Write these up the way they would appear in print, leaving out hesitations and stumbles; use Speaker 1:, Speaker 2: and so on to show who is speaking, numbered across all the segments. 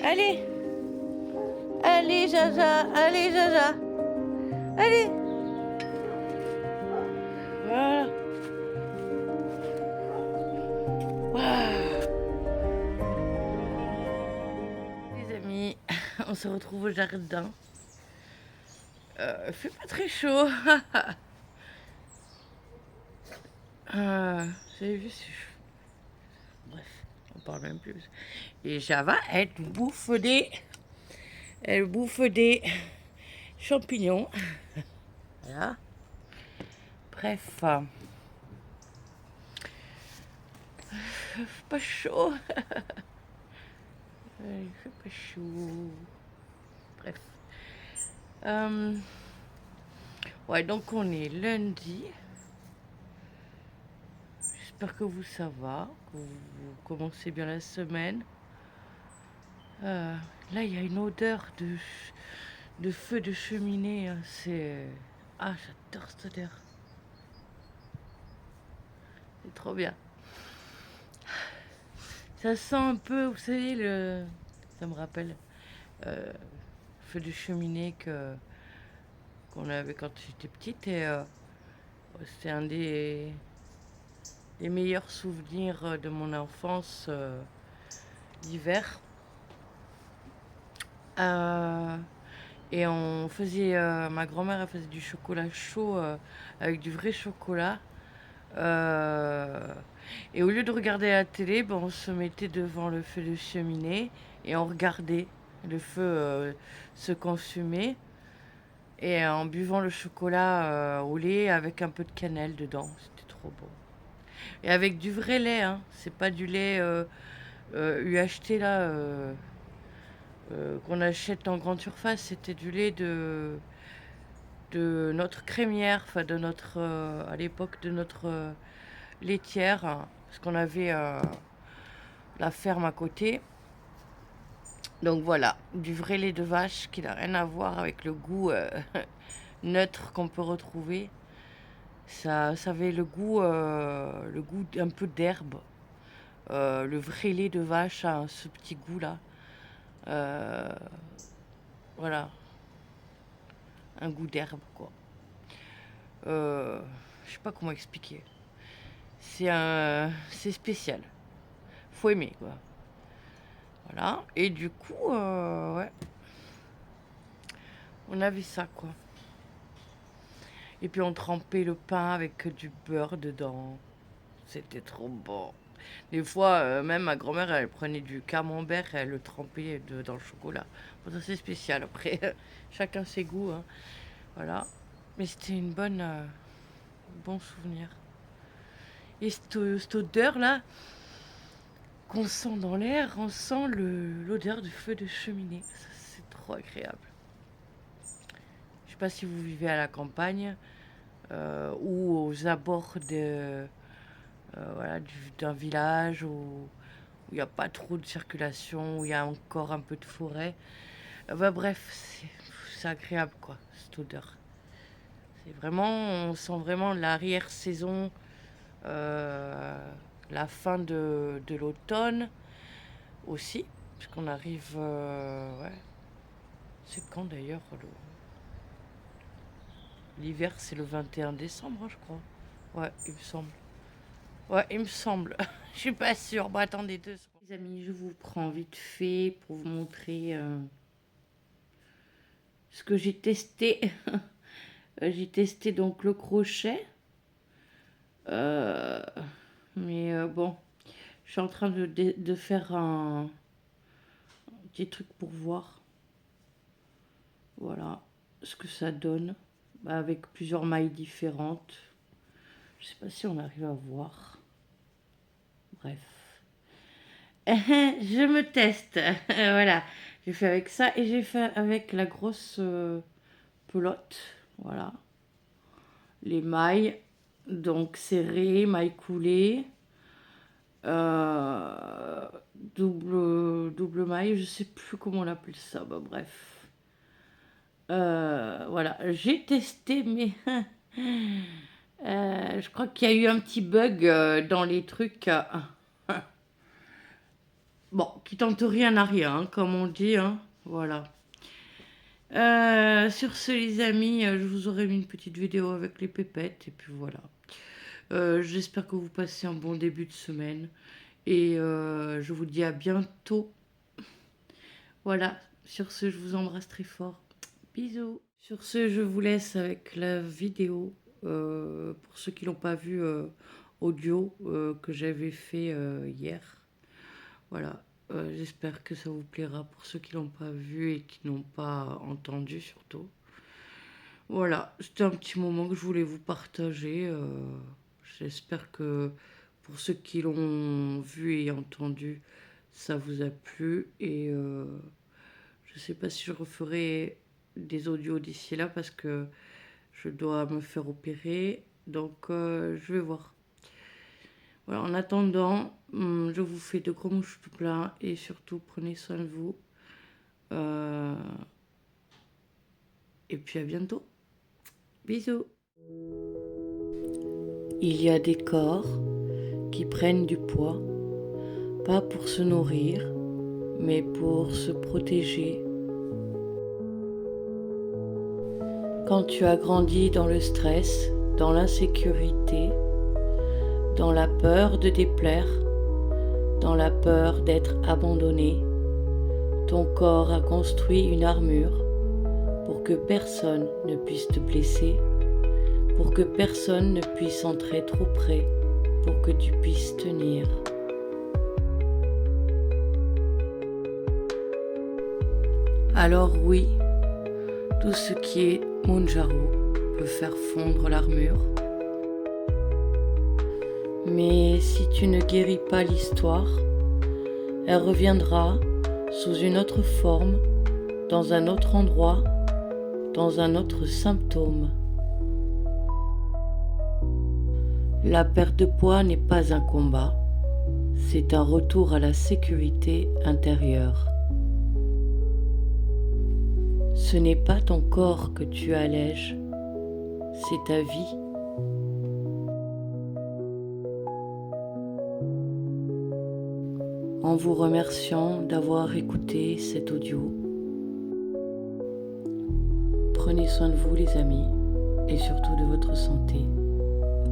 Speaker 1: Allez. Allez, Jaja. Allez, Jaja. Allez. Voilà. Waouh. Les amis, on se retrouve au jardin. Il fait pas très chaud. Vous avez vu, c'est chaud. Bref, on parle même plus. Et Java, elle bouffe des champignons. Voilà. Bref, pas chaud. Il fait pas chaud. Bref. Ouais, donc on est lundi. J'espère que vous ça va, que vous commencez bien la semaine. Là, il y a une odeur de feu de cheminée. Hein, c'est... Ah, j'adore cette odeur. C'est trop bien. Ça sent un peu, vous savez, ça me rappelle feu de cheminée qu'on avait quand j'étais petite. Et c'est un des meilleurs souvenirs de mon enfance d'hiver. Et on faisait, ma grand-mère elle faisait du chocolat chaud avec du vrai chocolat. Et au lieu de regarder la télé, ben, on se mettait devant le feu de cheminée et on regardait le feu se consumer. Et en buvant le chocolat au lait avec un peu de cannelle dedans, c'était trop bon. Et avec du vrai lait, hein, c'est pas du lait UHT là qu'on achète en grande surface, c'était du lait de notre crémière, enfin de notre, à l'époque de notre laitière, hein, parce qu'on avait la ferme à côté. Donc voilà, du vrai lait de vache qui n'a rien à voir avec le goût neutre qu'on peut retrouver. Ça avait le goût un peu d'herbe. Le vrai lait de vache a ce petit goût là. Voilà, un goût d'herbe quoi. Je sais pas comment expliquer. C'est spécial. Faut aimer quoi. Voilà. Et du coup, ouais, on avait ça quoi. Et puis on trempait le pain avec du beurre dedans. C'était trop bon. Des fois, même ma grand-mère, elle prenait du camembert et elle le trempait dans le chocolat. Bon, ça c'est spécial. Après, chacun ses goûts. Hein. Voilà. Mais c'était une bon souvenir. Et cette odeur-là, qu'on sent dans l'air, on sent l'odeur du feu de cheminée. Ça, c'est trop agréable. Je sais pas si vous vivez à la campagne ou aux abords voilà, d'un village où il n'y a pas trop de circulation, où il y a encore un peu de forêt. Bah, bref, c'est agréable quoi, cette odeur. C'est vraiment, on sent vraiment l'arrière-saison, la fin de l'automne aussi, puisqu'on arrive, ouais. C'est quand d'ailleurs l'hiver, c'est le 21 décembre, je crois. Ouais, il me semble. Ouais, il me semble. Je suis pas sûre. Bon, attendez 2 secondes. Les amis, je vous prends vite fait pour vous montrer ce que j'ai testé. J'ai testé donc le crochet. Euh, mais bon, je suis en train de faire un petit truc pour voir. Voilà ce que ça donne. Bah, avec plusieurs mailles différentes. Je sais pas si on arrive à voir. Bref. Je me teste. Voilà. J'ai fait avec ça et j'ai fait avec la grosse pelote. Voilà. Les mailles. Donc serrées, mailles coulées. Euh, double maille, je sais plus comment on appelle ça. Bah, bref. Voilà. J'ai testé, mais je crois qu'il y a eu un petit bug dans les trucs. Bon, qui tente rien à rien, hein, comme on dit, hein. Voilà. Sur ce, les amis, je vous aurais mis une petite vidéo avec les pépettes, et puis voilà. J'espère que vous passez un bon début de semaine, et je vous dis à bientôt. Voilà, sur ce, je vous embrasse très fort. Bisous. Sur ce, je vous laisse avec la vidéo, pour ceux qui l'ont pas vu, audio, que j'avais fait hier. Voilà, j'espère que ça vous plaira pour ceux qui l'ont pas vu et qui n'ont pas entendu surtout. Voilà, c'était un petit moment que je voulais vous partager. J'espère que pour ceux qui l'ont vu et entendu, ça vous a plu. Et je sais pas si je referai des audios d'ici là parce que je dois me faire opérer. Donc je vais voir. Voilà, en attendant, je vous fais de gros mouches tout plein et surtout prenez soin de vous. Euh, et puis à bientôt. Bisous. Il y a des corps qui prennent du poids, pas pour se nourrir, mais pour se protéger. Quand tu as grandi dans le stress, dans l'insécurité, dans la peur de déplaire, dans la peur d'être abandonné, ton corps a construit une armure pour que personne ne puisse te blesser, pour que personne ne puisse entrer trop près, pour que tu puisses tenir. Alors oui, tout ce qui est Mounjaro peut faire fondre l'armure. Mais si tu ne guéris pas l'histoire, elle reviendra sous une autre forme, dans un autre endroit, dans un autre symptôme. La perte de poids n'est pas un combat, c'est un retour à la sécurité intérieure. Ce n'est pas ton corps que tu allèges, c'est ta vie. En vous remerciant d'avoir écouté cet audio, prenez soin de vous les amis et surtout de votre santé.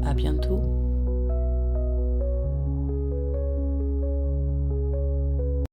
Speaker 1: À bientôt.